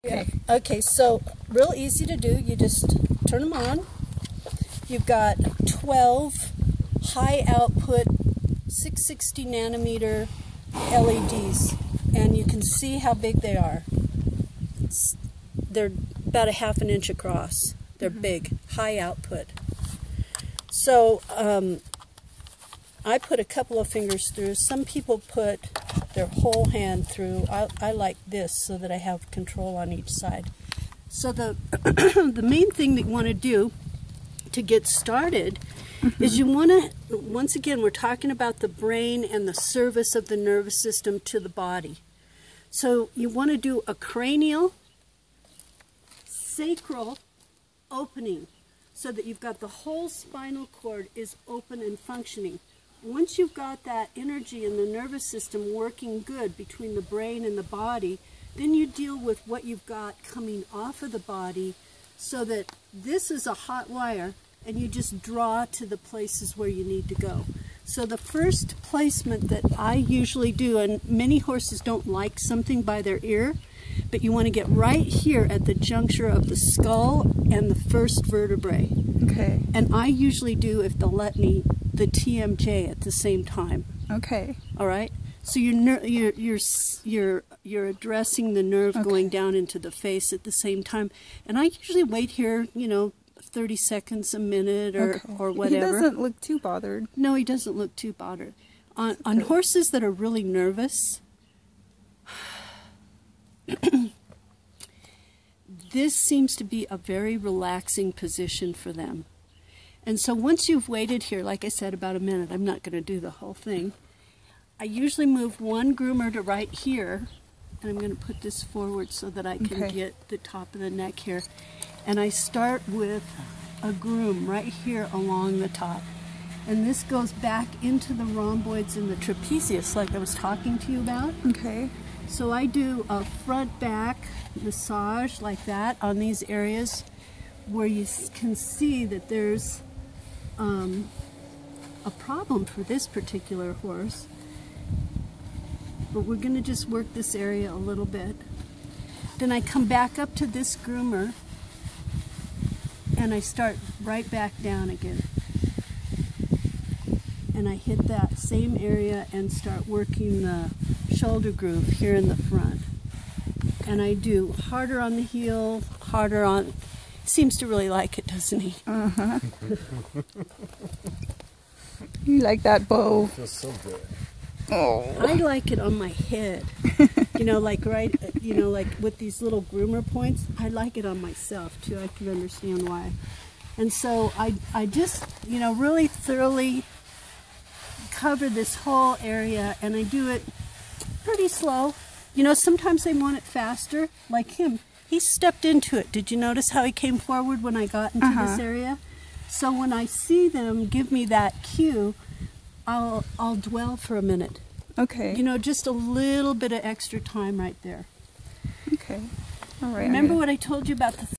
Okay. Okay, so real easy to do. You just turn them on. You've got 12 high output 660 nanometer LEDs, and you can see how big they are. They're about a ½ an inch across. They're big, high output. So I put a couple of fingers through. Some people put their whole hand through. I like this so that I have control on each side. So the the main thing that you want to do to get started is you want to, once again, we're talking about the brain and the service of the nervous system to the body. So you want to do a cranial, sacral opening so that you've got the whole spinal cord is open and functioning. Once you've got that energy in the nervous system working good between the brain and the body, then you deal with what you've got coming off of the body so that this is a hot wire and you just draw to the places where you need to go. So the first placement that I usually do, and many horses don't like something by their ear, but you want to get right here at the juncture of the skull and the first vertebrae. Okay. And I usually do, if they'll let me, the TMJ at the same time. Okay. All right. So you're addressing the nerve going down into the face at the same time. And I usually wait here, 30 seconds, a minute, or whatever. He doesn't look too bothered. No, he doesn't look too bothered. On horses that are really nervous, this seems to be a very relaxing position for them. And so once you've waited here, like I said, about a minute, I'm not going to do the whole thing. I usually move one groomer to right here, and I'm going to put this forward so that I can get the top of the neck here. And I start with a groom right here along the top. And this goes back into the rhomboids and the trapezius like I was talking to you about. Okay. So I do a front-back massage like that on these areas where you can see that there's a problem for this particular horse. But we're going to just work this area a little bit. Then I come back up to this groomer and I start right back down again. And I hit that same area and start working the shoulder groove here in the front. And I do harder on the heel, harder on... Seems to really like it, doesn't he? Uh-huh. You like that bow. It feels so good. Oh. I like it on my head. Like with these little groomer points, I like it on myself too. I can understand why. And so I just, really thoroughly cover this whole area, and I do it pretty slow. Sometimes they want it faster, like him. He stepped into it. Did you notice how he came forward when I got into this area? So when I see them give me that cue, I'll dwell for a minute. Okay. Just a little bit of extra time right there. Okay. All right. Remember what I told you about the